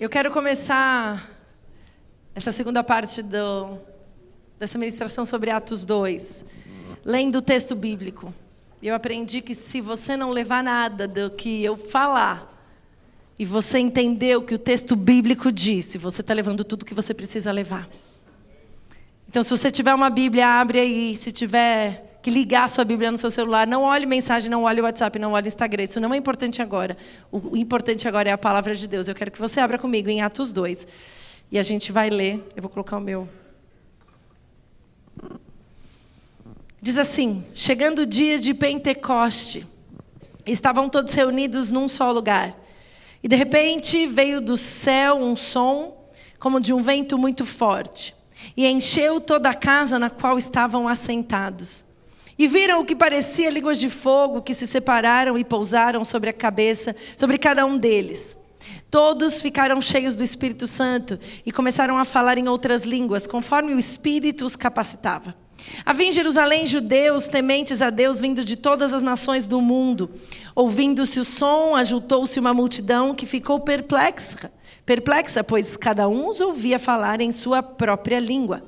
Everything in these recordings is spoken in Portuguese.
Eu quero começar essa segunda parte dessa ministração sobre Atos 2, lendo o texto bíblico. Eu aprendi que se você não levar nada do que eu falar, e você entender o que o texto bíblico diz, você está levando tudo que você precisa levar. Então, se você tiver uma Bíblia, abre aí. Se tiver que ligar a sua Bíblia no seu celular, não olhe mensagem, não olhe WhatsApp, não olhe Instagram. Isso não é importante agora. O importante agora é a palavra de Deus. Eu quero que você abra comigo em Atos 2. E a gente vai ler. Eu vou colocar o meu. Diz assim: chegando o dia de Pentecoste, estavam todos reunidos num só lugar. E de repente veio do céu um som, como de um vento muito forte, e encheu toda a casa na qual estavam assentados. E viram o que parecia línguas de fogo que se separaram e pousaram sobre a cabeça, sobre cada um deles. Todos ficaram cheios do Espírito Santo e começaram a falar em outras línguas, conforme o Espírito os capacitava. Havia em Jerusalém judeus tementes a Deus vindo de todas as nações do mundo. Ouvindo-se o som, ajuntou-se uma multidão que ficou perplexa, pois cada um os ouvia falar em sua própria língua.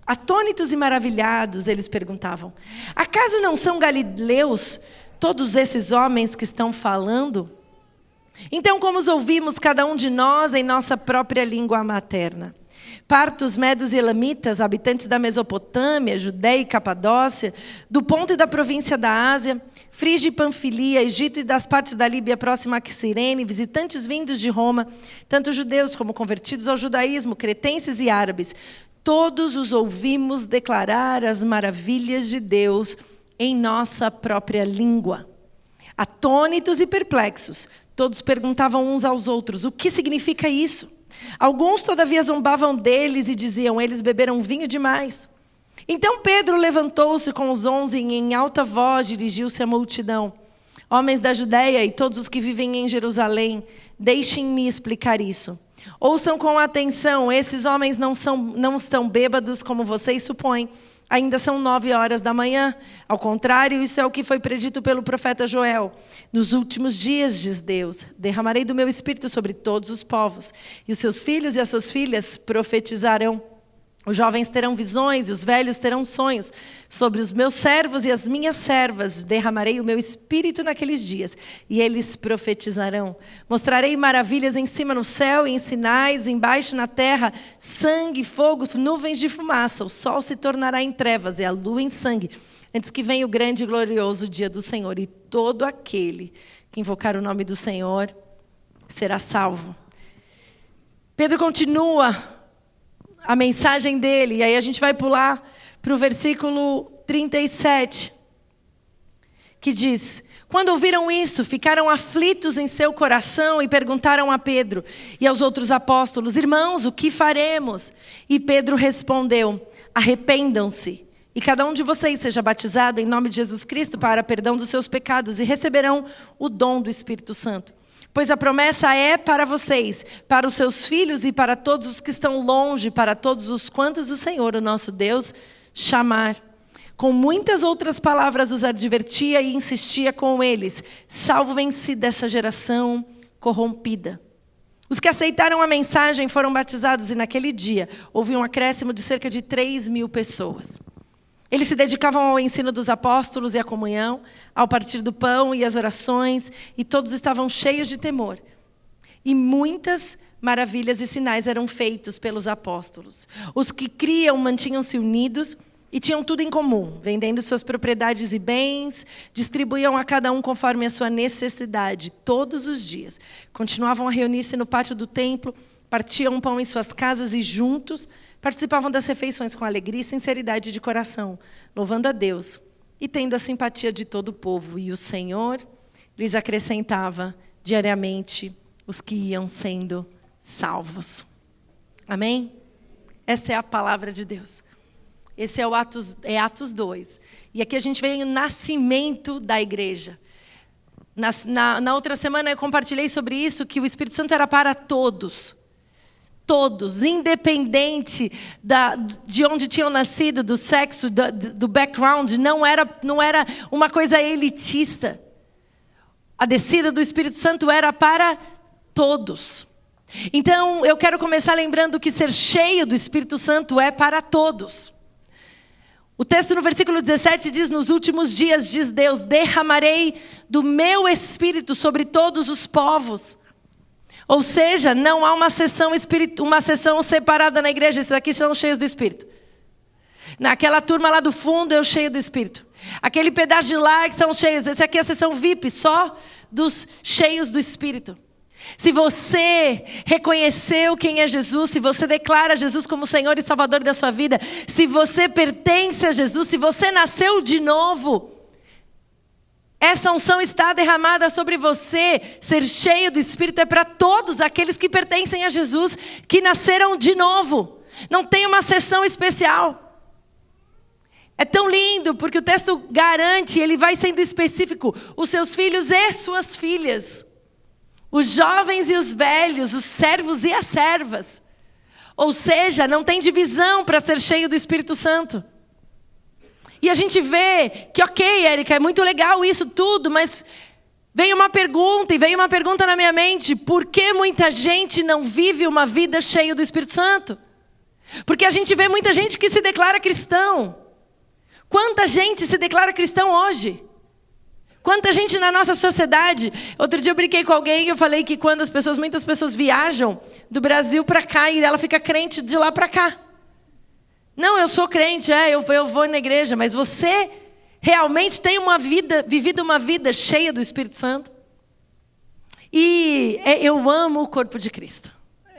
Atônitos e maravilhados, eles perguntavam: acaso não são galileus todos esses homens que estão falando? Então, como os ouvimos cada um de nós em nossa própria língua materna? Partos, medos e elamitas, habitantes da Mesopotâmia, Judéia e Capadócia, do Ponto e da província da Ásia, Frígia e Panfilia, Egito e das partes da Líbia próxima a Cirene, visitantes vindos de Roma, tanto judeus como convertidos ao judaísmo, cretenses e árabes, todos os ouvimos declarar as maravilhas de Deus em nossa própria língua. Atônitos e perplexos, todos perguntavam uns aos outros: o que significa isso? Alguns, todavia, zombavam deles e diziam: eles beberam vinho demais. Então Pedro levantou-se com os 11 e em alta voz dirigiu-se à multidão: homens da Judéia e todos os que vivem em Jerusalém, deixem-me explicar isso. Ouçam com atenção, esses homens não estão bêbados como vocês supõem. Ainda são 9 horas da manhã. Ao contrário, isso é o que foi predito pelo profeta Joel. Nos últimos dias, diz Deus, derramarei do meu espírito sobre todos os povos. E os seus filhos e as suas filhas profetizarão. Os jovens terão visões e os velhos terão sonhos. Sobre os meus servos e as minhas servas derramarei o meu espírito naqueles dias, e eles profetizarão. Mostrarei maravilhas em cima no céu e em sinais, embaixo na terra, sangue, fogo, nuvens de fumaça. O sol se tornará em trevas e a lua em sangue, antes que venha o grande e glorioso dia do Senhor. E todo aquele que invocar o nome do Senhor será salvo. Pedro continua a mensagem dele, e aí a gente vai pular para o versículo 37, que diz: quando ouviram isso, ficaram aflitos em seu coração e perguntaram a Pedro e aos outros apóstolos: irmãos, o que faremos? E Pedro respondeu: arrependam-se, e cada um de vocês seja batizado em nome de Jesus Cristo para perdão dos seus pecados, e receberão o dom do Espírito Santo. Pois a promessa é para vocês, para os seus filhos e para todos os que estão longe, para todos os quantos o Senhor, o nosso Deus, chamar. Com muitas outras palavras os advertia e insistia com eles: salvem-se dessa geração corrompida. Os que aceitaram a mensagem foram batizados e naquele dia houve um acréscimo de cerca de 3.000 pessoas. Eles se dedicavam ao ensino dos apóstolos e à comunhão, ao partir do pão e às orações, e todos estavam cheios de temor. E muitas maravilhas e sinais eram feitos pelos apóstolos. Os que criam mantinham-se unidos e tinham tudo em comum, vendendo suas propriedades e bens, distribuíam a cada um conforme a sua necessidade, todos os dias. Continuavam a reunir-se no pátio do templo, partiam pão em suas casas e juntos participavam das refeições com alegria e sinceridade de coração, louvando a Deus e tendo a simpatia de todo o povo. E o Senhor lhes acrescentava diariamente os que iam sendo salvos. Amém? Essa é a palavra de Deus. Esse é Atos 2. E aqui a gente vê o nascimento da igreja. Na outra semana eu compartilhei sobre isso, que o Espírito Santo era para todos. Todos, independente de onde tinham nascido, do sexo, do background, não era uma coisa elitista. A descida do Espírito Santo era para todos. Então, eu quero começar lembrando que ser cheio do Espírito Santo é para todos. O texto no versículo 17 diz: nos últimos dias, diz Deus, derramarei do meu Espírito sobre todos os povos. Ou seja, não há uma sessão separada na igreja. Esses aqui são cheios do Espírito. Naquela turma lá do fundo, eu cheio do Espírito. Aquele pedaço de lá que são cheios. Esse aqui é a sessão VIP, só dos cheios do Espírito. Se você reconheceu quem é Jesus, se você declara Jesus como Senhor e Salvador da sua vida, se você pertence a Jesus, se você nasceu de novo, essa unção está derramada sobre você. Ser cheio do Espírito é para todos aqueles que pertencem a Jesus, que nasceram de novo. Não tem uma sessão especial. É tão lindo, porque o texto garante, ele vai sendo específico, os seus filhos e suas filhas. Os jovens e os velhos, os servos e as servas. Ou seja, não tem divisão para ser cheio do Espírito Santo. E a gente vê que, ok, Érica, é muito legal isso tudo, mas veio uma pergunta na minha mente: por que muita gente não vive uma vida cheia do Espírito Santo? Porque a gente vê muita gente que se declara cristão. Quanta gente se declara cristão hoje? Quanta gente na nossa sociedade. Outro dia eu brinquei com alguém e eu falei que quando muitas pessoas viajam do Brasil para cá e ela fica crente de lá para cá. Não, eu sou crente, eu vou na igreja, mas você realmente tem vivido uma vida cheia do Espírito Santo? E eu amo o corpo de Cristo.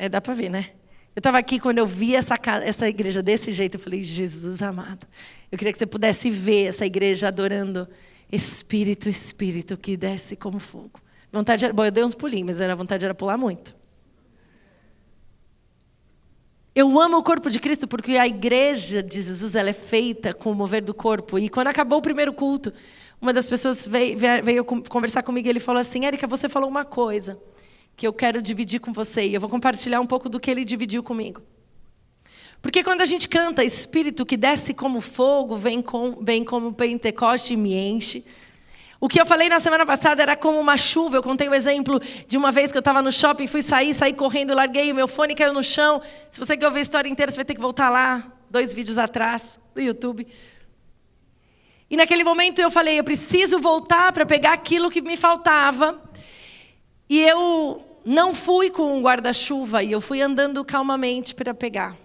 Dá para ver, né? Eu estava aqui quando eu vi essa igreja desse jeito, eu falei: Jesus amado, eu queria que você pudesse ver essa igreja adorando Espírito, Espírito, que desce como fogo. Eu dei uns pulinhos, mas a vontade era pular muito. Eu amo o corpo de Cristo porque a igreja de Jesus, ela é feita com o mover do corpo. E quando acabou o primeiro culto, uma das pessoas veio conversar comigo e ele falou assim: Érica, você falou uma coisa que eu quero dividir com você. E eu vou compartilhar um pouco do que ele dividiu comigo. Porque quando a gente canta Espírito que desce como fogo, vem como Pentecoste e me enche. O que eu falei na semana passada era como uma chuva. Eu contei o exemplo de uma vez que eu estava no shopping, saí correndo, larguei o meu fone, caiu no chão. Se você quer ouvir a história inteira, você vai ter que voltar lá, 2 vídeos atrás, do YouTube. E naquele momento eu falei: eu preciso voltar para pegar aquilo que me faltava. E eu não fui com um guarda-chuva, e eu fui andando calmamente para pegar.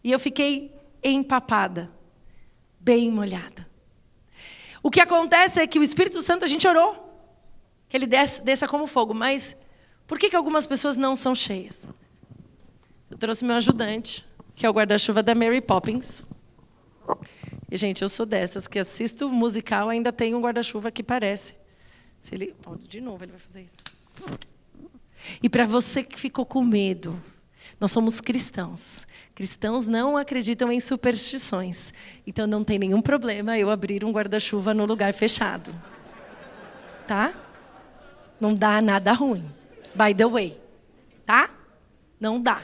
E eu fiquei empapada, bem molhada. O que acontece é que o Espírito Santo, a gente orou, que ele desça como fogo. Mas por que algumas pessoas não são cheias? Eu trouxe meu ajudante, que é o guarda-chuva da Mary Poppins. E, gente, eu sou dessas, que assisto musical, ainda tem um guarda-chuva que parece. De novo ele vai fazer isso. E para você que ficou com medo, nós somos cristãos. Cristãos não acreditam em superstições. Então não tem nenhum problema eu abrir um guarda-chuva no lugar fechado. Tá? Não dá nada ruim. By the way. Tá? Não dá.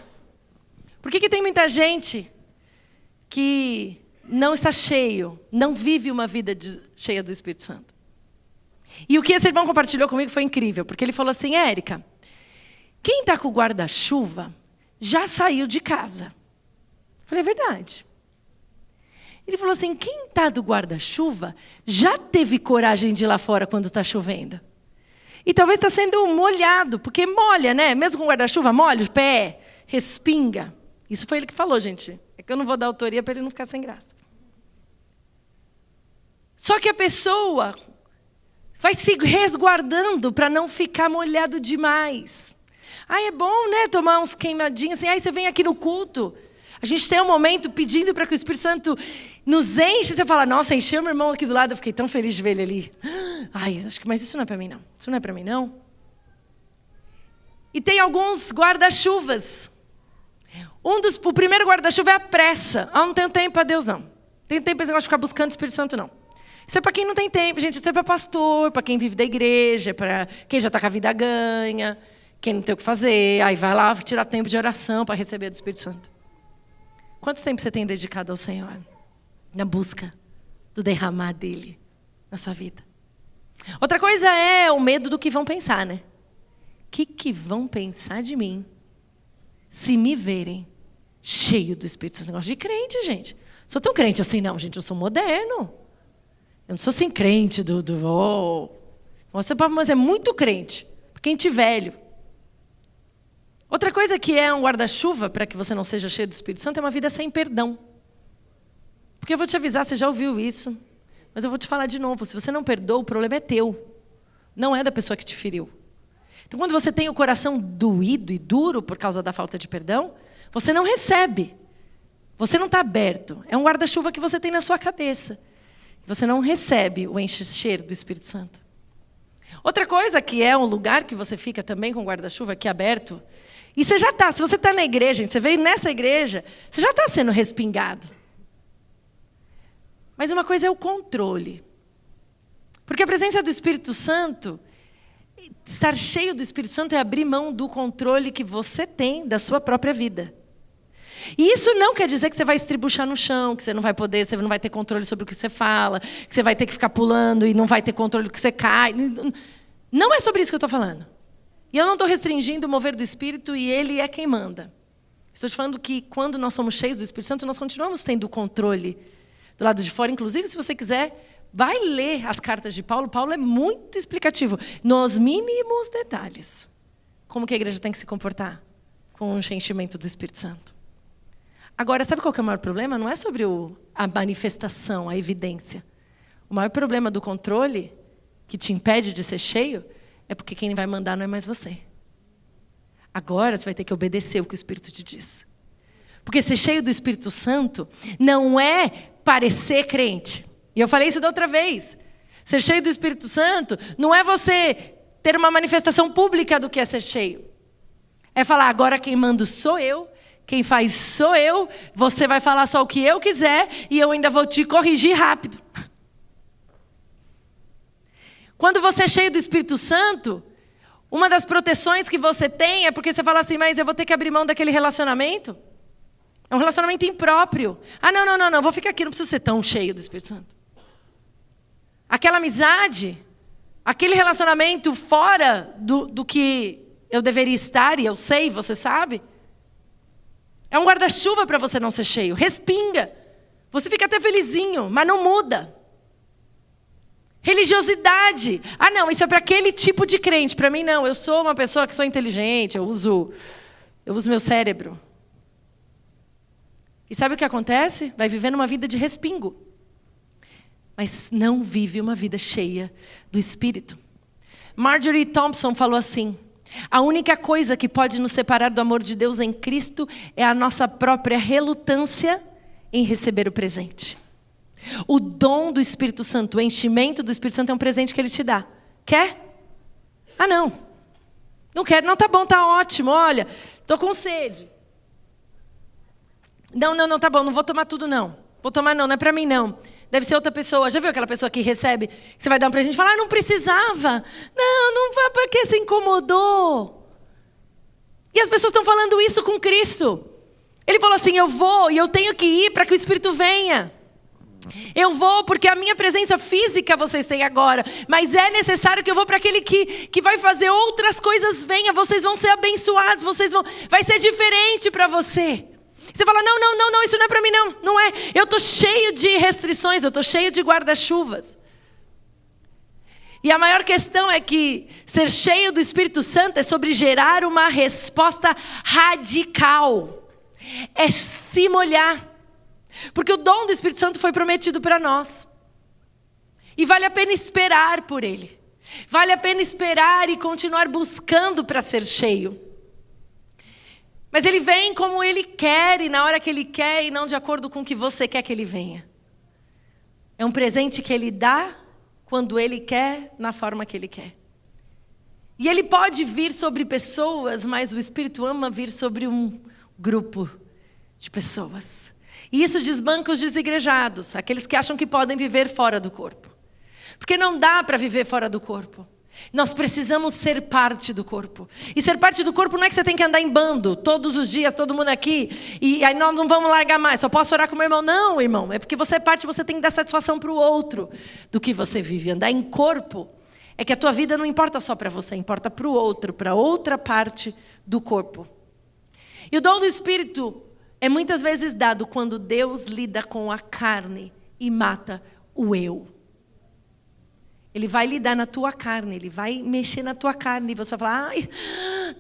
Por que tem muita gente que não está cheio, não vive uma vida cheia do Espírito Santo? E o que esse irmão compartilhou comigo foi incrível. Porque ele falou assim: Érica, quem está com o guarda-chuva já saiu de casa. Eu falei: é verdade. Ele falou assim: quem está do guarda-chuva já teve coragem de ir lá fora quando está chovendo. E talvez está sendo molhado, porque molha, né? Mesmo com guarda-chuva, molha o pé, respinga. Isso foi ele que falou, gente. É que eu não vou dar autoria para ele não ficar sem graça. Só que a pessoa vai se resguardando para não ficar molhado demais. É bom, né? Tomar uns queimadinhos assim. Aí você vem aqui no culto. A gente tem um momento pedindo para que o Espírito Santo nos enche. Você fala: nossa, encheu meu irmão aqui do lado. Eu fiquei tão feliz de ver ele ali. Mas isso não é para mim, não. Isso não é para mim, não. E tem alguns guarda-chuvas. O primeiro guarda-chuva é a pressa. Não tenho tempo para Deus, não. Tenho tempo para esse negócio de ficar buscando o Espírito Santo, não. Isso é para quem não tem tempo, gente. Isso é para pastor, para quem vive da igreja, para quem já está com a vida ganha, quem não tem o que fazer. Aí vai lá tirar tempo de oração para receber do Espírito Santo. Quanto tempo você tem dedicado ao Senhor? Na busca do derramar dele na sua vida. Outra coisa é o medo do que vão pensar, né? O que vão pensar de mim se me verem cheio do Espírito Santo. Negócio de crente, gente. Sou tão crente assim, não, gente. Eu sou moderno. Eu não sou assim crente Mas é muito crente. Crente velho. Outra coisa que é um guarda-chuva para que você não seja cheio do Espírito Santo é uma vida sem perdão. Porque eu vou te avisar, você já ouviu isso. Mas eu vou te falar de novo. Se você não perdoa, o problema é teu. Não é da pessoa que te feriu. Então, quando você tem o coração doído e duro por causa da falta de perdão, você não recebe. Você não está aberto. É um guarda-chuva que você tem na sua cabeça. Você não recebe o encher do Espírito Santo. Outra coisa que é um lugar que você fica também com o guarda-chuva aqui aberto. E você já está, se você está na igreja, você veio nessa igreja, você já está sendo respingado. Mas uma coisa é o controle. Porque a presença do Espírito Santo, estar cheio do Espírito Santo é abrir mão do controle que você tem da sua própria vida. E isso não quer dizer que você vai estribuchar no chão, que você não vai poder, você não vai ter controle sobre o que você fala, que você vai ter que ficar pulando e não vai ter controle do que você cai. Não é sobre isso que eu estou falando. E eu não estou restringindo o mover do Espírito e Ele é quem manda. Estou te falando que quando nós somos cheios do Espírito Santo, nós continuamos tendo o controle do lado de fora. Inclusive, se você quiser, vai ler as cartas de Paulo. Paulo é muito explicativo, nos mínimos detalhes. Como que a igreja tem que se comportar com o enchimento do Espírito Santo. Agora, sabe qual que é o maior problema? Não é sobre a manifestação, a evidência. O maior problema do controle, que te impede de ser cheio, é porque quem vai mandar não é mais você. Agora você vai ter que obedecer o que o Espírito te diz. Porque ser cheio do Espírito Santo não é parecer crente. E eu falei isso da outra vez. Ser cheio do Espírito Santo não é você ter uma manifestação pública do que é ser cheio. É falar, agora quem manda sou eu, quem faz sou eu, você vai falar só o que eu quiser e eu ainda vou te corrigir rápido. Quando você é cheio do Espírito Santo, uma das proteções que você tem é porque você fala assim, mas eu vou ter que abrir mão daquele relacionamento. É um relacionamento impróprio. Ah, não, vou ficar aqui, não preciso ser tão cheio do Espírito Santo. Aquela amizade, aquele relacionamento fora do que eu deveria estar, e eu sei, você sabe, é um guarda-chuva para você não ser cheio. Respinga. Você fica até felizinho, mas não muda. Religiosidade. Ah, não, isso é para aquele tipo de crente. Para mim, não. Eu sou uma pessoa que sou inteligente, eu uso meu cérebro. E sabe o que acontece? Vai vivendo uma vida de respingo. Mas não vive uma vida cheia do Espírito. Marjorie Thompson falou assim, a única coisa que pode nos separar do amor de Deus em Cristo é a nossa própria relutância em receber o presente. O dom do Espírito Santo, o enchimento do Espírito Santo é um presente que Ele te dá. Quer? Ah, não. Não quero. Não, tá bom, tá ótimo. Olha, estou com sede. Não, tá bom, não vou tomar tudo, não. Vou tomar não é para mim, não. Deve ser outra pessoa. Já viu aquela pessoa que recebe, que você vai dar um presente e fala, não precisava. Não vai, porque se incomodou. E as pessoas estão falando isso com Cristo. Ele falou assim, eu vou e eu tenho que ir para que o Espírito venha. Eu vou porque a minha presença física vocês têm agora, mas é necessário que eu vou para aquele que vai fazer outras coisas venha, vocês vão ser abençoados, vai ser diferente para você. Você fala, não, isso não é para mim não é. Eu estou cheio de restrições, eu estou cheio de guarda-chuvas. E a maior questão é que ser cheio do Espírito Santo é sobre gerar uma resposta radical. É se molhar. Porque o dom do Espírito Santo foi prometido para nós. E vale a pena esperar por ele. Vale a pena esperar e continuar buscando para ser cheio. Mas ele vem como ele quer e na hora que ele quer e não de acordo com o que você quer que ele venha. É um presente que ele dá quando ele quer, na forma que ele quer. E ele pode vir sobre pessoas, mas o Espírito ama vir sobre um grupo de pessoas. E isso desbanca os desigrejados, aqueles que acham que podem viver fora do corpo. Porque não dá para viver fora do corpo. Nós precisamos ser parte do corpo. E ser parte do corpo não é que você tem que andar em bando, todos os dias, todo mundo aqui, e aí nós não vamos largar mais, só posso orar com meu irmão. Não, irmão, é porque você é parte, você tem que dar satisfação para o outro do que você vive. Andar em corpo é que a tua vida não importa só para você, importa para o outro, para outra parte do corpo. E o dom do Espírito é muitas vezes dado quando Deus lida com a carne e mata o eu. Ele vai lidar na tua carne, ele vai mexer na tua carne. E você vai falar, ai,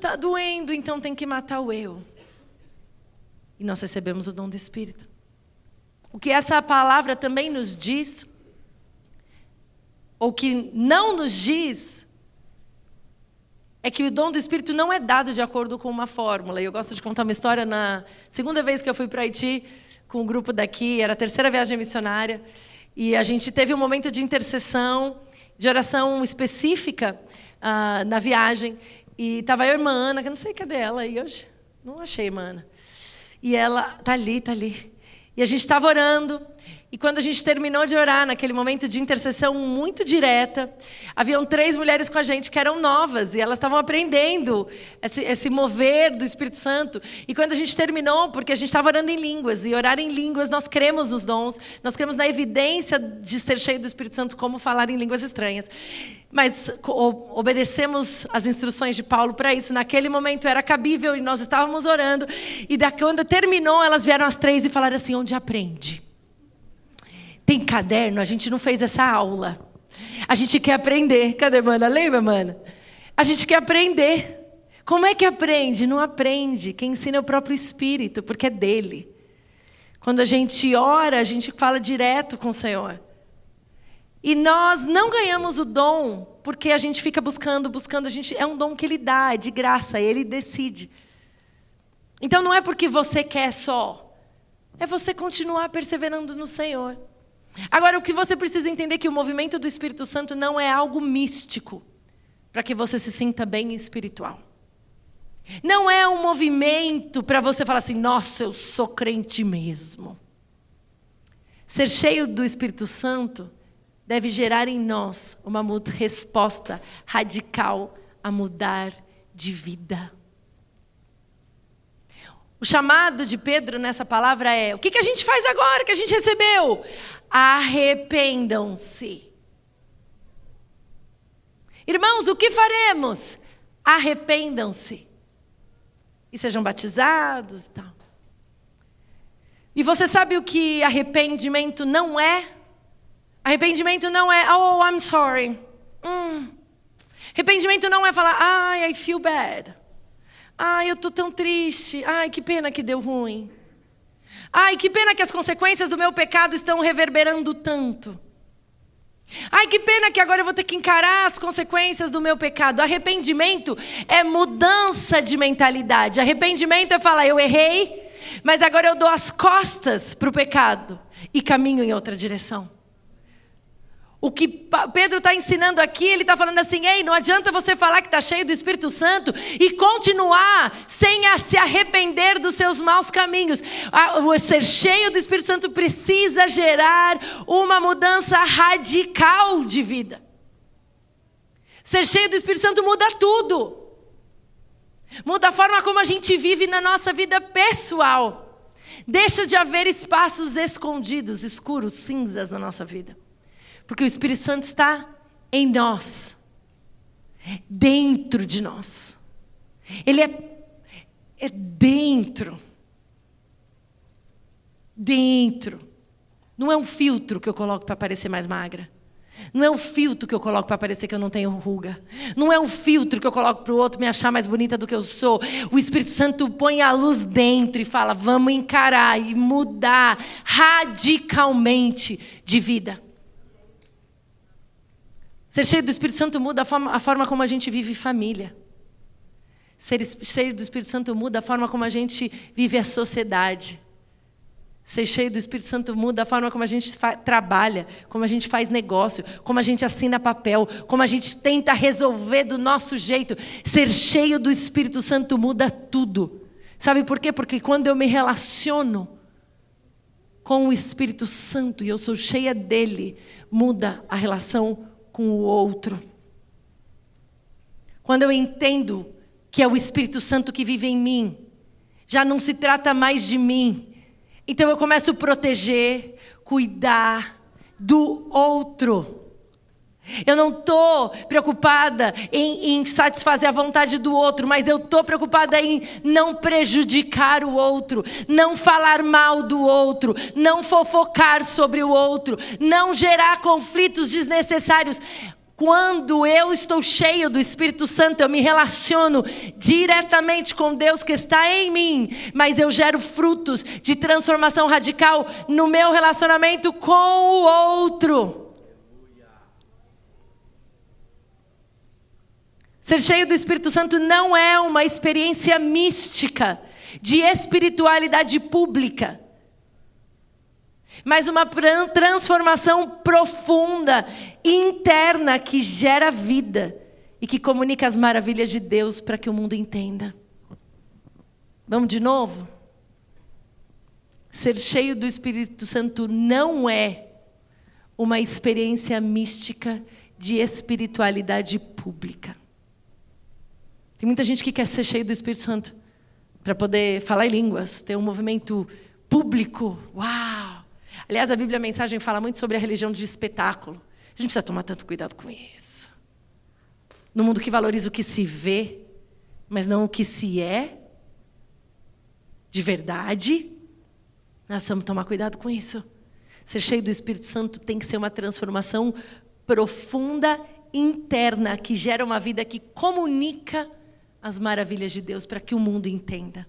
tá doendo, então tem que matar o eu. E nós recebemos o dom do Espírito. O que essa palavra também nos diz, ou que não nos diz, é que o dom do Espírito não é dado de acordo com uma fórmula. E eu gosto de contar uma história. Na segunda vez que eu fui para Haiti, com um grupo daqui, era a terceira viagem missionária, e a gente teve um momento de intercessão, de oração específica na viagem. E estava eu e a irmã Ana, que eu não sei cadê ela aí hoje. Não achei a irmã Ana. E ela, tá ali. E a gente estava orando. E quando a gente terminou de orar, naquele momento de intercessão muito direta, haviam 3 mulheres com a gente que eram novas. E elas estavam aprendendo esse mover do Espírito Santo. E quando a gente terminou, porque a gente estava orando em línguas. E orar em línguas, nós cremos nos dons. Nós cremos na evidência de ser cheio do Espírito Santo, como falar em línguas estranhas. Mas obedecemos as instruções de Paulo para isso. Naquele momento era cabível e nós estávamos orando. E quando terminou, elas vieram as 3 e falaram assim, onde aprende? Tem caderno? A gente não fez essa aula. A gente quer aprender. Cadê, mana? Lembra, mana? A gente quer aprender. Como é que aprende? Não aprende. Quem ensina é o próprio Espírito, porque é dele. Quando a gente ora, a gente fala direto com o Senhor. E nós não ganhamos o dom porque a gente fica buscando. É um dom que Ele dá, é de graça, Ele decide. Então não é porque você quer só. É você continuar perseverando no Senhor. Agora, o que você precisa entender é que o movimento do Espírito Santo não é algo místico, para que você se sinta bem espiritual. Não é um movimento para você falar assim, nossa, eu sou crente mesmo. Ser cheio do Espírito Santo deve gerar em nós uma resposta radical a mudar de vida. O chamado de Pedro nessa palavra é, o que a gente faz agora que a gente recebeu? Arrependam-se. Irmãos, o que faremos? Arrependam-se. E sejam batizados e tal. E você sabe o que arrependimento não é? Arrependimento não é, oh, I'm sorry. Arrependimento não é falar, ai, I feel bad. Ai, eu estou tão triste. Ai, que pena que deu ruim. Ai, que pena que as consequências do meu pecado estão reverberando tanto. Ai, que pena que agora eu vou ter que encarar as consequências do meu pecado. Arrependimento é mudança de mentalidade. Arrependimento é falar, eu errei, mas agora eu dou as costas para o pecado e caminho em outra direção. O que Pedro está ensinando aqui, ele está falando assim, ei, não adianta você falar que está cheio do Espírito Santo e continuar sem se arrepender dos seus maus caminhos. O ser cheio do Espírito Santo precisa gerar uma mudança radical de vida. Ser cheio do Espírito Santo muda tudo. Muda a forma como a gente vive na nossa vida pessoal. Deixa de haver espaços escondidos, escuros, cinzas na nossa vida. Porque o Espírito Santo está em nós, dentro de nós. Ele é dentro. Dentro. Não é um filtro que eu coloco para parecer mais magra. Não é um filtro que eu coloco para parecer que eu não tenho ruga. Não é um filtro que eu coloco para o outro me achar mais bonita do que eu sou. O Espírito Santo põe a luz dentro e fala, vamos encarar e mudar radicalmente de vida. Ser cheio do Espírito Santo muda a forma como a gente vive família. Ser cheio do Espírito Santo muda a forma como a gente vive a sociedade. Ser cheio do Espírito Santo muda a forma como a gente trabalha, como a gente faz negócio, como a gente assina papel, como a gente tenta resolver do nosso jeito. Ser cheio do Espírito Santo muda tudo. Sabe por quê? Porque quando eu me relaciono com o Espírito Santo e eu sou cheia dele, muda a relação com o outro. Quando eu entendo que é o Espírito Santo que vive em mim, já não se trata mais de mim. Então eu começo a proteger, cuidar do outro. Eu não estou preocupada em satisfazer a vontade do outro, mas eu estou preocupada em não prejudicar o outro, não falar mal do outro, não fofocar sobre o outro, não gerar conflitos desnecessários. Quando eu estou cheio do Espírito Santo, eu me relaciono diretamente com Deus que está em mim, mas eu gero frutos de transformação radical no meu relacionamento com o outro. Ser cheio do Espírito Santo não é uma experiência mística de espiritualidade pública, mas uma transformação profunda, interna, que gera vida e que comunica as maravilhas de Deus para que o mundo entenda. Vamos de novo? Ser cheio do Espírito Santo não é uma experiência mística de espiritualidade pública. Tem muita gente que quer ser cheio do Espírito Santo para poder falar em línguas, ter um movimento público. Uau! Aliás, a Bíblia, a mensagem, fala muito sobre a religião de espetáculo. A gente precisa tomar tanto cuidado com isso. No mundo que valoriza o que se vê, mas não o que se é, de verdade, nós vamos tomar cuidado com isso. Ser cheio do Espírito Santo tem que ser uma transformação profunda, interna, que gera uma vida que comunica as maravilhas de Deus para que o mundo entenda.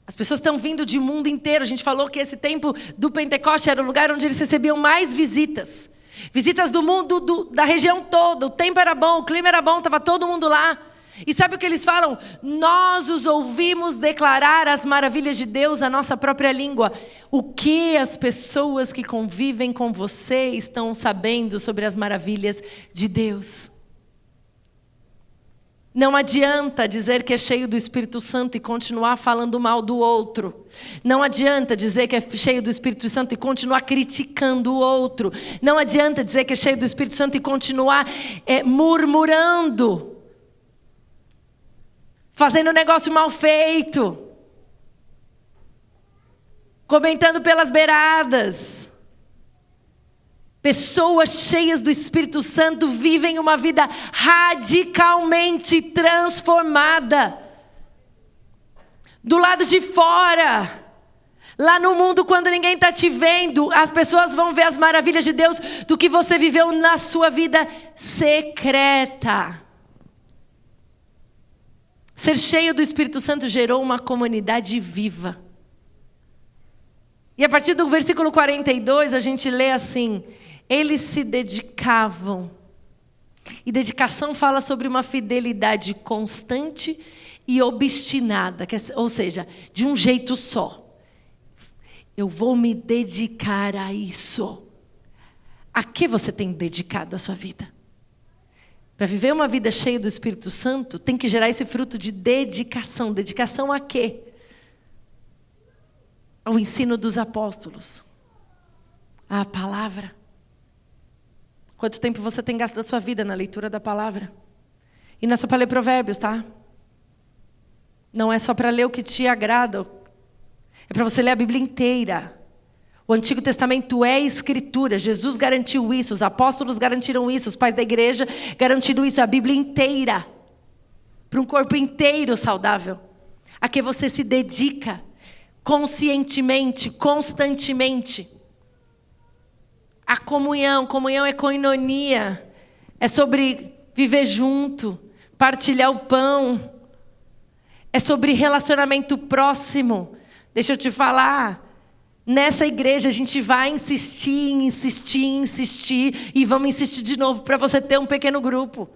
As pessoas estão vindo de mundo inteiro. A gente falou que esse tempo do Pentecoste era o lugar onde eles recebiam mais visitas. Visitas do mundo, da região toda. O tempo era bom, o clima era bom, estava todo mundo lá. E sabe o que eles falam? Nós os ouvimos declarar as maravilhas de Deus à nossa própria língua. O que as pessoas que convivem com você estão sabendo sobre as maravilhas de Deus? Não adianta dizer que é cheio do Espírito Santo e continuar falando mal do outro. Não adianta dizer que é cheio do Espírito Santo e continuar criticando o outro. Não adianta dizer que é cheio do Espírito Santo e continuar murmurando, fazendo negócio mal feito, comentando pelas beiradas. Pessoas cheias do Espírito Santo vivem uma vida radicalmente transformada. Do lado de fora, lá no mundo, quando ninguém está te vendo, as pessoas vão ver as maravilhas de Deus do que você viveu na sua vida secreta. Ser cheio do Espírito Santo gerou uma comunidade viva. E a partir do versículo 42, a gente lê assim: eles se dedicavam. E dedicação fala sobre uma fidelidade constante e obstinada, ou seja, de um jeito só. Eu vou me dedicar a isso. A que você tem dedicado a sua vida? Para viver uma vida cheia do Espírito Santo, tem que gerar esse fruto de dedicação. Dedicação a quê? Ao ensino dos apóstolos. À palavra. Quanto tempo você tem gasto da sua vida na leitura da palavra? E não é só para ler provérbios, tá? Não é só para ler o que te agrada. É para você ler a Bíblia inteira. O Antigo Testamento é escritura. Jesus garantiu isso, os apóstolos garantiram isso, os pais da igreja garantiram isso, a Bíblia inteira. Para um corpo inteiro saudável. A que você se dedica conscientemente, constantemente. A comunhão é koinonia. É sobre viver junto, partilhar o pão. É sobre relacionamento próximo. Deixa eu te falar. Nessa igreja a gente vai insistir e vamos insistir de novo para você ter um pequeno grupo.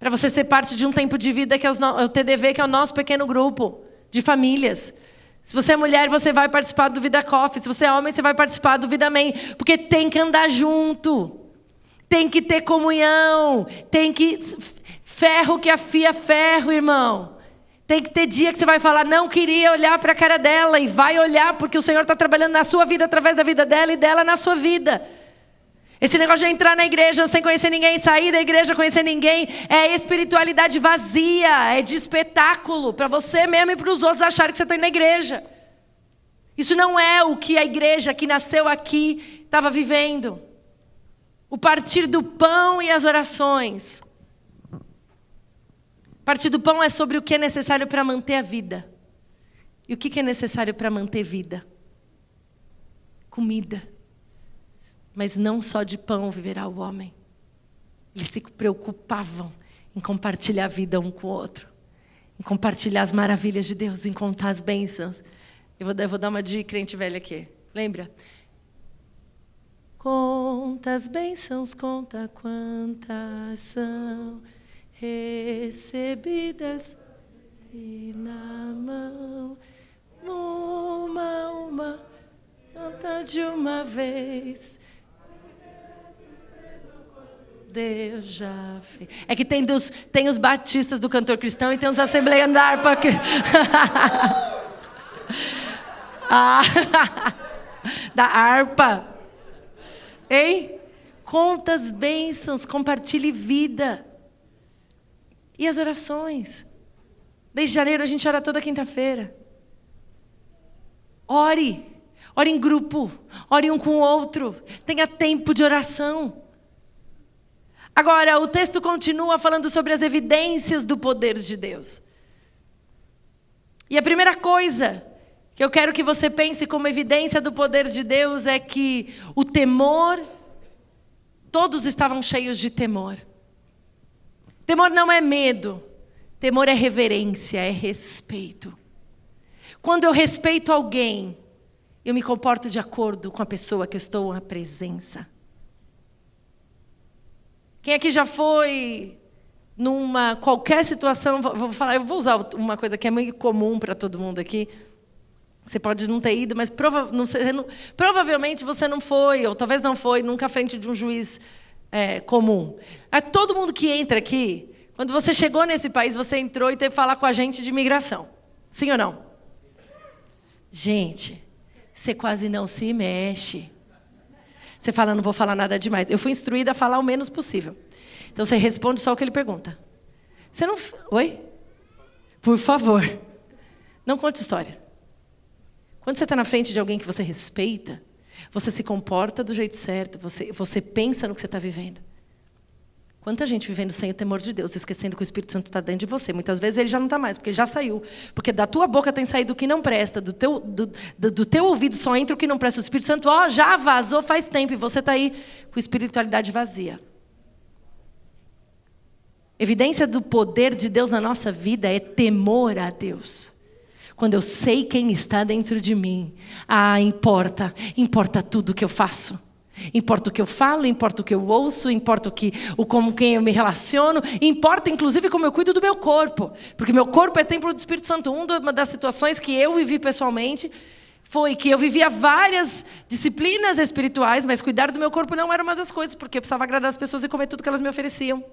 Para você ser parte de um tempo de vida que é o TDV, que é o nosso pequeno grupo de famílias. Se você é mulher, você vai participar do Vida Coffee. Se você é homem, você vai participar do Vida Man. Porque tem que andar junto. Tem que ter comunhão. Tem que... Ferro que afia ferro, irmão. Tem que ter dia que você vai falar, não queria olhar para a cara dela. E vai olhar, porque o Senhor está trabalhando na sua vida, através da vida dela e dela na sua vida. Esse negócio de entrar na igreja sem conhecer ninguém, sair da igreja conhecer ninguém, é espiritualidade vazia, é de espetáculo, para você mesmo e para os outros acharem que você está indo na igreja. Isso não é o que a igreja que nasceu aqui estava vivendo. O partir do pão e as orações. Partir do pão é sobre o que é necessário para manter a vida. E o que é necessário para manter vida? Comida. Mas não só de pão viverá o homem. Eles se preocupavam em compartilhar a vida um com o outro. Em compartilhar as maravilhas de Deus, em contar as bênçãos. Eu vou dar uma de crente velha aqui. Lembra? Conta as bênçãos, conta quantas são recebidas e na mão. Uma, canta de uma vez. Deus já fez. É que tem os batistas do cantor cristão e tem os assembleianos da harpa aqui. Da harpa. Hein? Conta as bênçãos, compartilhe vida. E as orações? Desde janeiro a gente ora toda quinta-feira. Ore em grupo, ore um com o outro, tenha tempo de oração. Agora, o texto continua falando sobre as evidências do poder de Deus. E a primeira coisa que eu quero que você pense como evidência do poder de Deus é que o temor, todos estavam cheios de temor. Temor não é medo, temor é reverência, é respeito. Quando eu respeito alguém, eu me comporto de acordo com a pessoa que eu estou na presença. Quem aqui já foi numa qualquer situação, eu vou usar uma coisa que é meio comum para todo mundo aqui. Você pode não ter ido, mas provavelmente você não foi, ou talvez não foi, nunca à frente de um juiz comum. Todo mundo que entra aqui, quando você chegou nesse país, você entrou e teve que falar com a gente de imigração. Sim ou não? Gente, você quase não se mexe. Você fala, não vou falar nada demais. Eu fui instruída a falar o menos possível. Então você responde só o que ele pergunta. Você não... Oi? Por favor. Não conte história. Quando você está na frente de alguém que você respeita, você se comporta do jeito certo, você pensa no que você está vivendo. Quanta gente vivendo sem o temor de Deus, esquecendo que o Espírito Santo está dentro de você. Muitas vezes ele já não está mais, porque já saiu. Porque da tua boca tem saído o que não presta, do teu ouvido só entra o que não presta. O Espírito Santo já vazou faz tempo, e você está aí com espiritualidade vazia. Evidência do poder de Deus na nossa vida é temor a Deus. Quando eu sei quem está dentro de mim, importa tudo o que eu faço. Importa o que eu falo, importa o que eu ouço, importa com quem eu me relaciono, importa inclusive como eu cuido do meu corpo. Porque meu corpo é templo do Espírito Santo. Uma das situações que eu vivi pessoalmente foi que eu vivia várias disciplinas espirituais, mas cuidar do meu corpo não era uma das coisas, porque eu precisava agradar as pessoas e comer tudo que elas me ofereciam.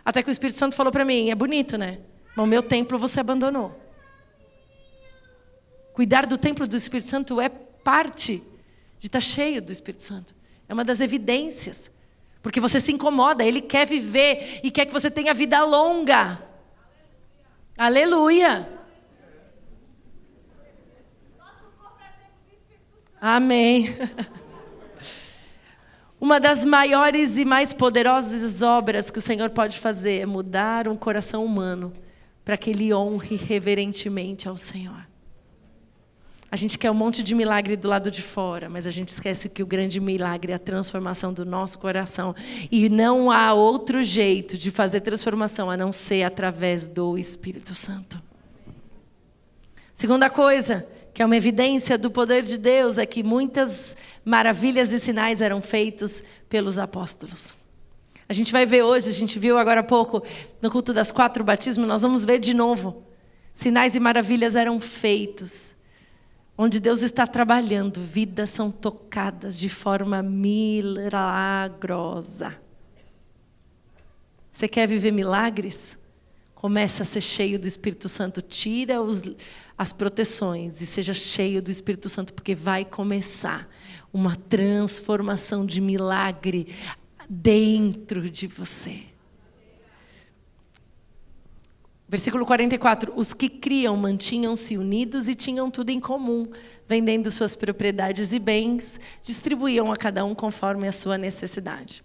Até que o Espírito Santo falou para mim, é bonito, né? Mas o meu templo você abandonou. Cuidar do templo do Espírito Santo é parte de estar cheio do Espírito Santo. É uma das evidências. Porque você se incomoda, Ele quer viver e quer que você tenha vida longa. Aleluia. Amém. Uma das maiores e mais poderosas obras que o Senhor pode fazer é mudar um coração humano para que ele honre reverentemente ao Senhor. A gente quer um monte de milagre do lado de fora, mas a gente esquece que o grande milagre é a transformação do nosso coração. E não há outro jeito de fazer transformação a não ser através do Espírito Santo. Segunda coisa, que é uma evidência do poder de Deus, é que muitas maravilhas e sinais eram feitos pelos apóstolos. A gente vai ver hoje, a gente viu agora há pouco, no culto das 4 batismos, nós vamos ver de novo. Sinais e maravilhas eram feitos. Onde Deus está trabalhando, vidas são tocadas de forma milagrosa. Você quer viver milagres? Comece a ser cheio do Espírito Santo. Tira as proteções e seja cheio do Espírito Santo, porque vai começar uma transformação de milagre dentro de você. Versículo 44. Os que criam mantinham-se unidos e tinham tudo em comum, vendendo suas propriedades e bens, distribuíam a cada um conforme a sua necessidade.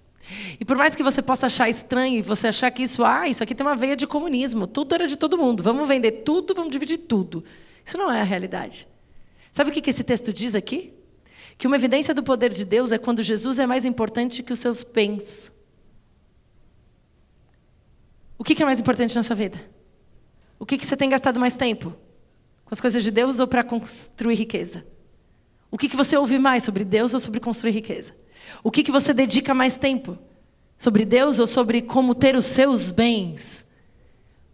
E por mais que você possa achar estranho e você achar que isso aqui tem uma veia de comunismo, tudo era de todo mundo, vamos vender tudo, vamos dividir tudo. Isso não é a realidade. Sabe o que esse texto diz aqui? Que uma evidência do poder de Deus é quando Jesus é mais importante que os seus bens. O que é mais importante na sua vida? O que você tem gastado mais tempo? Com as coisas de Deus ou para construir riqueza? O que você ouve mais, sobre Deus ou sobre construir riqueza? O que você dedica mais tempo? Sobre Deus ou sobre como ter os seus bens?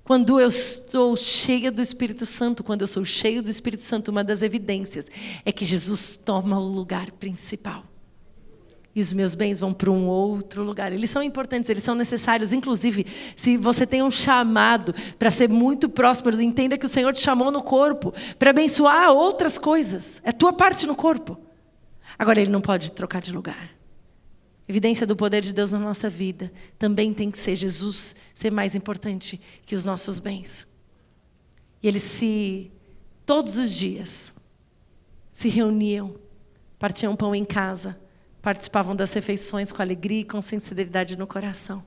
Quando eu estou cheia do Espírito Santo, quando eu sou cheio do Espírito Santo, uma das evidências é que Jesus toma o lugar principal. E os meus bens vão para um outro lugar. Eles são importantes, eles são necessários. Inclusive, se você tem um chamado para ser muito próspero, entenda que o Senhor te chamou no corpo para abençoar outras coisas. É a tua parte no corpo. Agora, Ele não pode trocar de lugar. Evidência do poder de Deus na nossa vida também tem que ser Jesus ser mais importante que os nossos bens. E eles todos os dias, se reuniam, partiam pão em casa, participavam das refeições com alegria e com sinceridade no coração,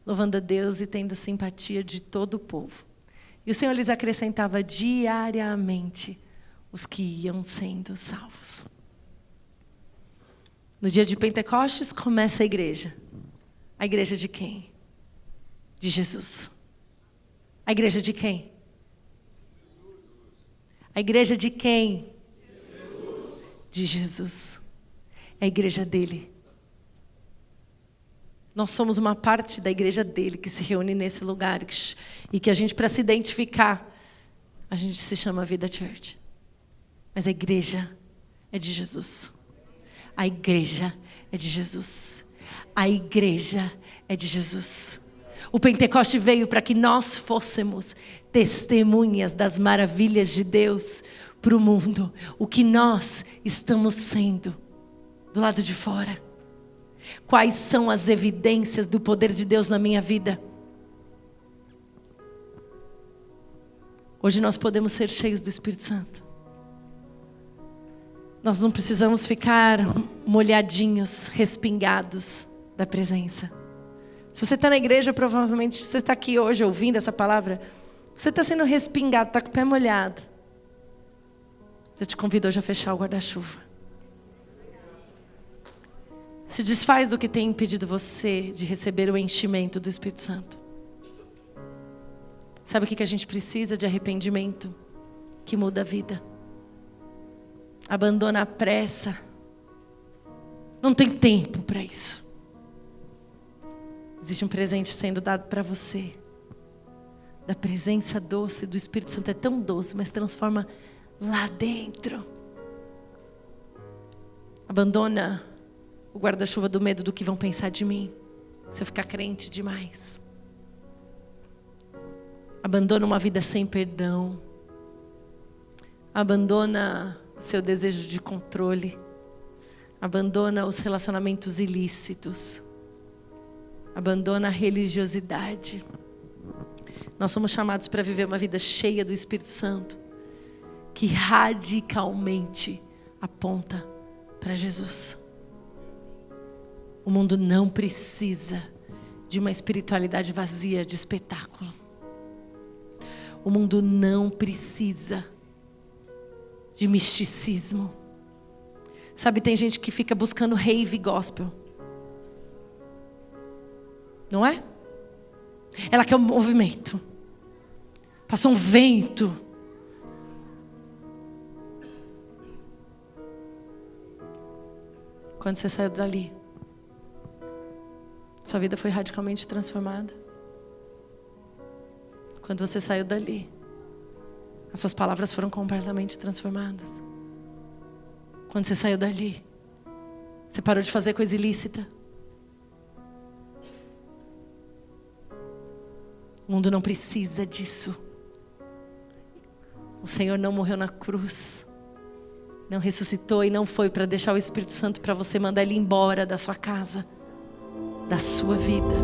louvando a Deus e tendo simpatia de todo o povo. E o Senhor lhes acrescentava diariamente os que iam sendo salvos. No dia de Pentecostes começa a igreja. A igreja de quem? De Jesus. A igreja de quem? A igreja de quem? De Jesus. É a igreja dele. Nós somos uma parte da igreja dele que se reúne nesse lugar e que a gente, para se identificar, a gente se chama Vida Church. Mas a igreja é de Jesus. A igreja é de Jesus. A igreja é de Jesus. O Pentecoste veio para que nós fôssemos testemunhas das maravilhas de Deus para o mundo. O que nós estamos sendo do lado de fora. Quais são as evidências do poder de Deus na minha vida? Hoje nós podemos ser cheios do Espírito Santo. Nós não precisamos ficar molhadinhos, respingados da presença. Se você está na igreja, provavelmente você está aqui hoje ouvindo essa palavra, você está sendo respingado, está com o pé molhado. Eu te convido hoje a fechar o guarda-chuva. Se desfaz do que tem impedido você de receber o enchimento do Espírito Santo. Sabe o que a gente precisa? De arrependimento que muda a vida. Abandona a pressa. Não tem tempo para isso. Existe um presente sendo dado para você. Da presença doce do Espírito Santo. É tão doce, mas transforma lá dentro. Abandona o guarda-chuva do medo do que vão pensar de mim, se eu ficar crente demais. Abandona uma vida sem perdão. Abandona o seu desejo de controle. Abandona os relacionamentos ilícitos. Abandona a religiosidade. Nós somos chamados para viver uma vida cheia do Espírito Santo, que radicalmente aponta para Jesus. O mundo não precisa de uma espiritualidade vazia de espetáculo. O mundo não precisa de misticismo. Sabe, tem gente que fica buscando rave gospel. Não é? Ela quer um movimento. Passou um vento. Quando você saiu dali, sua vida foi radicalmente transformada. Quando você saiu dali, as suas palavras foram completamente transformadas. Quando você saiu dali, você parou de fazer coisa ilícita. O mundo não precisa disso. O Senhor não morreu na cruz, não ressuscitou e não foi para deixar o Espírito Santo para você mandar ele embora da sua casa, da sua vida.